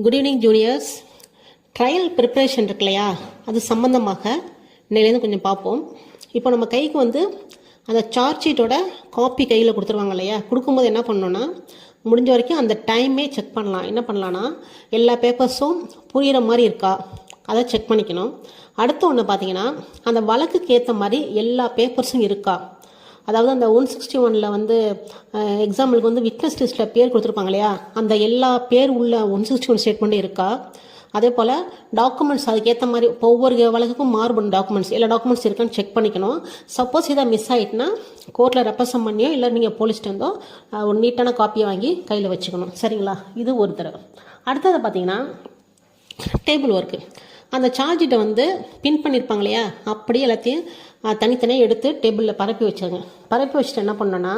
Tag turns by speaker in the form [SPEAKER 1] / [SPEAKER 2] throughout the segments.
[SPEAKER 1] Good evening juniors. Trial preparation இருக்கு இல்லையா, அது சம்மந்தமாக இன்னிலேருந்து கொஞ்சம் பார்ப்போம். இப்போ நம்ம கைக்கு வந்து அந்த சார்ஜ் ஷீட்டோட காப்பி கையில் கொடுத்துருவாங்க இல்லையா, கொடுக்கும்போது என்ன பண்ணணும்னா முடிஞ்ச வரைக்கும் அந்த டைமே செக் பண்ணலாம். என்ன பண்ணலான்னா எல்லா பேப்பர்ஸும் புரிகிற மாதிரி இருக்கா அதை செக் பண்ணிக்கணும். அடுத்த ஒன்று பார்த்தீங்கன்னா அந்த வழக்குக்கு ஏற்ற மாதிரி எல்லா பேப்பர்ஸும் இருக்கா. அதாவது அந்த 161 வந்து எக்ஸாம்பிளுக்கு வந்து விட்னஸ் லிஸ்ட்டில் பேர் கொடுத்துருப்பாங்க இல்லையா, அந்த எல்லா பேர் உள்ள 161 ஸ்டேட்மெண்ட்டும் இருக்கா. அதே போல் டாக்குமெண்ட்ஸ் அதுக்கேற்ற மாதிரி ஒவ்வொரு வழக்குக்கும் மாறுபடும் டாக்குமெண்ட்ஸ், எல்லா டாக்குமெண்ட்ஸ் இருக்கான்னு செக் பண்ணிக்கணும். சப்போஸ் இதை மிஸ் ஆகிட்டுனா கோர்ட்டில் ரெப்ரசன்ட் பண்ணியோ இல்லை நீங்கள் போலீஸ்ட்டு வந்தோ ஒரு நீட்டான காப்பியை வாங்கி கையில் வச்சுக்கணும். சரிங்களா, இது ஒரு தடவை. அடுத்தது பார்த்தீங்கன்னா டேபிள் ஒர்க்கு. அந்த சார்ஜிட்டை வந்து பின் பண்ணியிருப்பாங்க இல்லையா, அப்படியே எல்லாத்தையும் தனித்தனியாக எடுத்து டேபிளில் பரப்பி வச்சுருங்க. பரப்பி வச்சுட்டு என்ன பண்ணணும்னா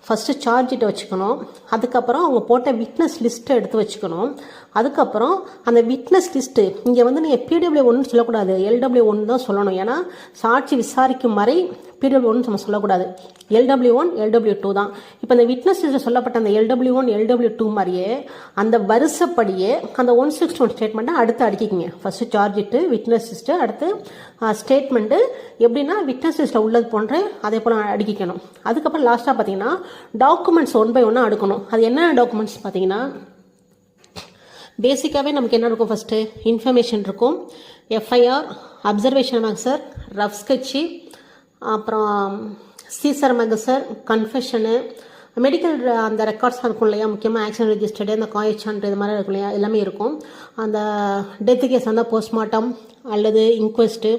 [SPEAKER 1] ஃபஸ்ட்டு சார்ஜிட்டை வச்சுக்கணும். அதுக்கப்புறம் அவங்க போட்ட விட்னஸ் லிஸ்ட்டை எடுத்து வச்சுக்கணும். அதுக்கப்புறம் அந்த விட்னஸ் லிஸ்ட்டு இங்கே வந்து நீங்கள் PW1 சொல்லக்கூடாது, LW1 தான் சொல்லணும். ஏன்னா சாட்சி விசாரிக்கும் வரை PW1 நம்ம சொல்லக்கூடாது, LW1 LW2 தான். இப்போ இந்த விட்னஸ் லிஸ்ட்டில் சொல்லப்பட்ட அந்த LW1 LW2 மாதிரியே அந்த வருஷப்படியே அந்த 161 ஸ்டேட்மெண்ட்டை அடுத்து அடிக்கிங்க. ஃபஸ்ட்டு சார்ஜிட்டு, விட்னஸ் லிஸ்ட்டு, அடுத்து ஸ்டேட்மெண்ட்டு. எப்படின்னா விட்னஸ் லிஸ்ட்டில் உள்ளது போன்ற அதே போல் அடிக்கணும். அதுக்கப்புறம் லாஸ்ட்டாக பார்த்தீங்கன்னா டாக்குமெண்ட்ஸ் 1 by 1 அடுக்கணும். அது என்னென்ன டாக்குமெண்ட்ஸ் பார்த்தீங்கன்னா பேசிக்காகவே நமக்கு என்ன இருக்கும், ஃபஸ்ட்டு இன்ஃபர்மேஷன் இருக்கும், FIR, அப்சர்வேஷன் மேக்சர், ரஃப் ஸ்கெட்சு, அப்புறம் சீசர் மேகசர், கன்ஃபெஷனு, மெடிக்கல் அந்த ரெக்கார்ட்ஸ் இருக்கும் இல்லையா, முக்கியமாக ஆக்சிடென்ட் ரெஜிஸ்டர்டு, அந்த காயச்சான்று இது மாதிரி இருக்கும் இல்லையா, எல்லாமே இருக்கும். அந்த டெத்து கேஸ் வந்தால் போஸ்ட்மார்ட்டம் அல்லது இன்குவெஸ்ட்டு,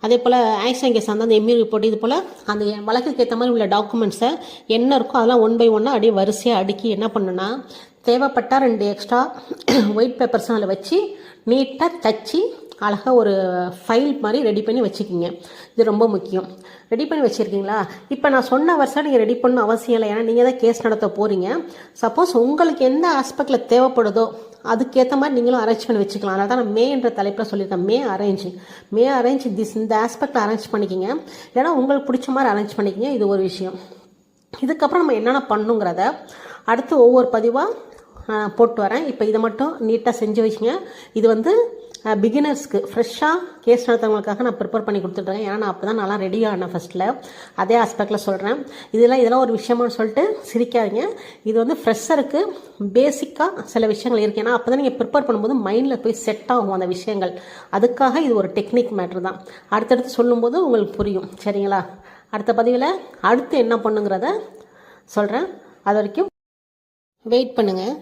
[SPEAKER 1] அதே போல் ஆக்சிடென்ட் கேஸ் வந்து அந்த எம்இ ரிப்போர்ட், இது போல் அந்த வழக்குக்கு ஏற்ற மாதிரி உள்ள டாக்குமெண்ட்ஸை என்ன இருக்கோ அதெல்லாம் 1 by 1 அப்படியே வரிசையாக அடுக்கி என்ன பண்ணுன்னா தேவைப்பட்டால் 2 எக்ஸ்ட்ரா ஒயிட் பேப்பர்ஸும் அதில் வச்சு நீட்டாக தச்சு அழகாக ஒரு ஃபைல் மாதிரி ரெடி பண்ணி வச்சுக்கிங்க. இது ரொம்ப முக்கியம். ரெடி பண்ணி வச்சுருக்கீங்களா? இப்போ நான் சொன்ன வருஷம் நீங்கள் ரெடி பண்ணணும் அவசியம் இல்லை, ஏன்னா நீங்கள் தான் கேஸ் நடத்த போகிறீங்க. சப்போஸ் உங்களுக்கு எந்த ஆஸ்பெக்டில் தேவைப்படுதோ அதுக்கேற்ற மாதிரி நீங்களும் அரேஞ்ச் பண்ணி வச்சுக்கலாம். அதனால தான் நான் மேன்ற தலைப்பில் சொல்லியிருக்கேன். மே அரேஞ்ச் இந்த ஆஸ்பெக்டில் அரேஞ்ச் பண்ணிக்கிங்க, இல்லைனா உங்களுக்கு பிடிச்ச மாதிரி அரேஞ்ச் பண்ணிக்கிங்க. இது ஒரு விஷயம். இதுக்கப்புறம் நம்ம என்னென்ன பண்ணுங்கிறத அடுத்து ஒவ்வொரு பதிவாக போட்டு வரேன். இப்போ இதை மட்டும் நீட்டாக செஞ்சு வச்சுங்க. இது வந்து பிகினர்ஸ்க்கு ஃப்ரெஷ்ஷாக கேஸ் நடத்துறவங்களுக்காக நான் ப்ரிப்பேர் பண்ணி கொடுத்துட்ருக்கேன். ஏன்னா நான் அப்போ தான் நல்லா ரெடி ஆனேன் ஃபஸ்ட்டில். அதே ஆஸ்பெக்டில் சொல்கிறேன். இதெல்லாம் ஒரு விஷயமானு சொல்லிட்டு சிரிக்காதீங்க. இது வந்து ஃப்ரெஷ்ஷருக்கு பேசிக்காக சில விஷயங்கள் இருக்குது. ஏன்னா அப்போ தான் நீங்கள் ப்ரிப்பேர் பண்ணும்போது மைண்டில் போய் செட் ஆகும் அந்த விஷயங்கள். அதுக்காக இது ஒரு டெக்னிக் மேட்ரு தான். அடுத்தடுத்து சொல்லும்போது உங்களுக்கு புரியும். சரிங்களா? அடுத்த பதிவில் அடுத்து என்ன பண்ணுங்கிறத சொல்கிறேன். அது வரைக்கும் வெயிட் பண்ணுங்கள்.